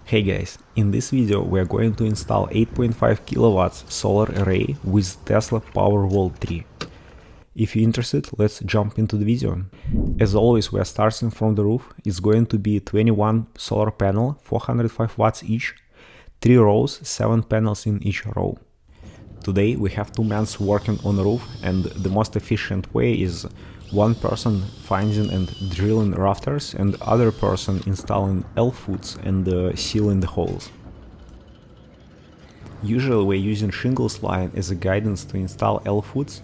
Hey guys, in this video we are going to install 8.5 kilowatts solar array with Tesla Powerwall 3. If you're interested, let's jump into the video. As always, we are starting from the roof. It's going to be 21 solar panel, 405 watts each, 3 rows, 7 panels in each row. Today we have 2 men working on the roof, and the most efficient way is one person finding and drilling rafters and other person installing L-foots and sealing the holes. Usually we're using shingles line as a guidance to install L-foots,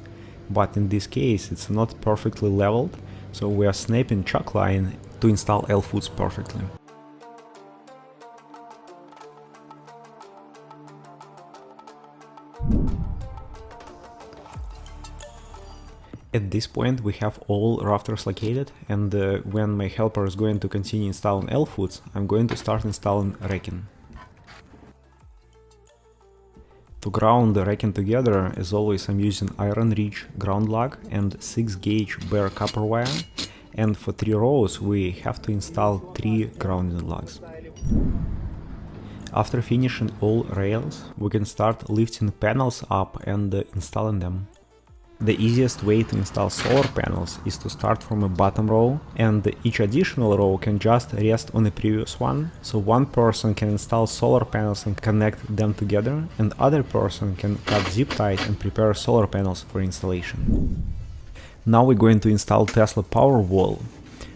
but in this case it's not perfectly leveled, so we are snapping chalk line to install L-foots perfectly. At this point we have all rafters located, and when my helper is going to continue installing L-foots, I'm going to start installing racking. To ground the racking together, as always, I'm using iron reach ground lug and 6 gauge bare copper wire, and for 3 rows we have to install 3 grounding lugs. After finishing all rails, we can start lifting panels up and installing them. The easiest way to install solar panels is to start from a bottom row, and each additional row can just rest on the previous one, so one person can install solar panels and connect them together, and other person can cut zip tie and prepare solar panels for installation. Now we're going to install Tesla Powerwall.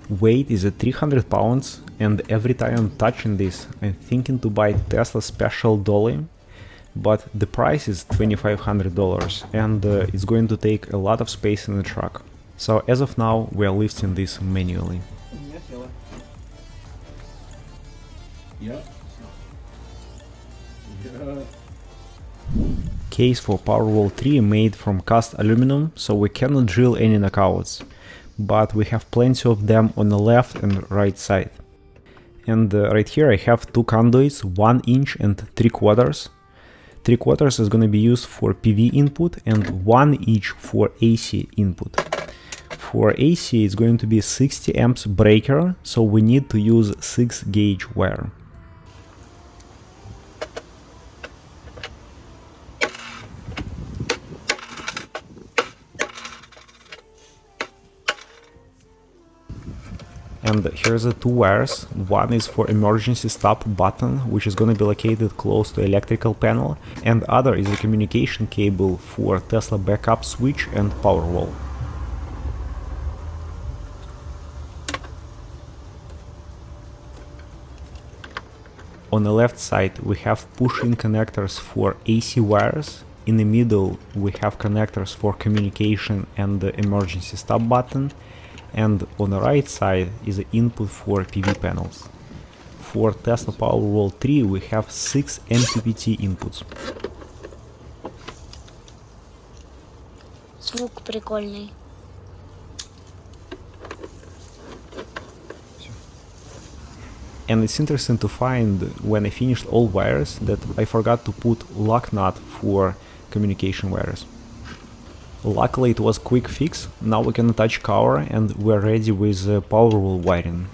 Weight is at 300 pounds, and every time I'm touching this, I'm thinking to buy Tesla special dolly, but the price is $2,500 and it's going to take a lot of space in the truck. So as of now we are lifting this manually. Case for Powerwall 3 made from cast aluminum, so we cannot drill any knockouts, but we have plenty of them on the left and right side. And right here I have 2 conduits, 1 inch and 3/4. 3/4 is going to be used for PV input and 1 each for AC input. For AC it's going to be 60 amps breaker, so we need to use 6 gauge wire. And here's the 2 wires. One is for emergency stop button, which is going to be located close to electrical panel, and other is a communication cable for Tesla backup switch and Powerwall. On the left side we have push-in connectors for AC wires. In the middle we have connectors for communication and the emergency stop button. And on the right side is the input for PV panels. For Tesla Powerwall 3 we have 6 MPPT inputs. Звук прикольный. And it's interesting to find when I finished all wires that I forgot to put lock nut for communication wires. Luckily it was quick fix. Now we can attach cover and we're ready with Powerwall wiring.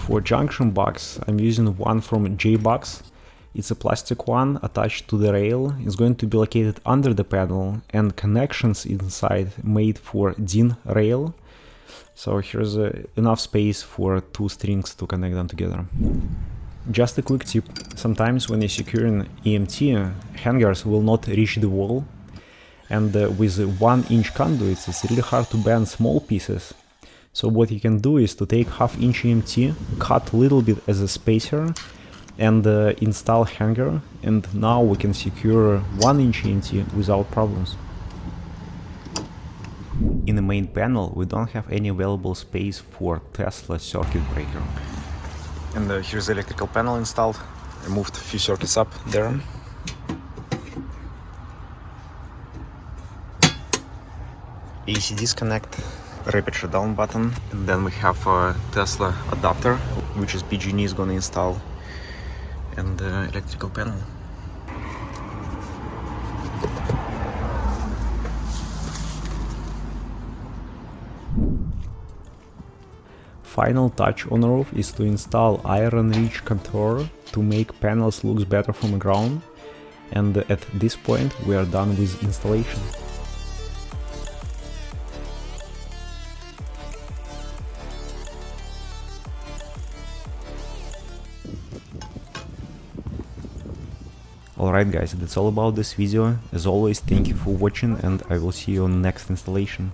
For junction box I'm using one from J-Box. It's a plastic one attached to the rail. It's going to be located under the panel, and connections inside made for DIN rail. So here's enough space for 2 strings to connect them together. Just a quick tip, sometimes when you're securing EMT, hangers will not reach the wall, and with 1 inch conduits it's really hard to bend small pieces. So what you can do is to take 1/2 inch EMT, cut a little bit as a spacer, and install hanger, and now we can secure 1 inch EMT without problems. In the main panel we don't have any available space for Tesla circuit breaker. And here's the electrical panel installed. I moved a few circuits up there. AC disconnect, rapid shutdown button, and then we have a Tesla adapter, which is PG&E is gonna install. and the electrical panel. Final touch on the roof is to install iron ridge contour to make panels look better from the ground, and at this point we are done with installation. Alright guys, that's all about this video. As always, thank you for watching and I will see you on next installation.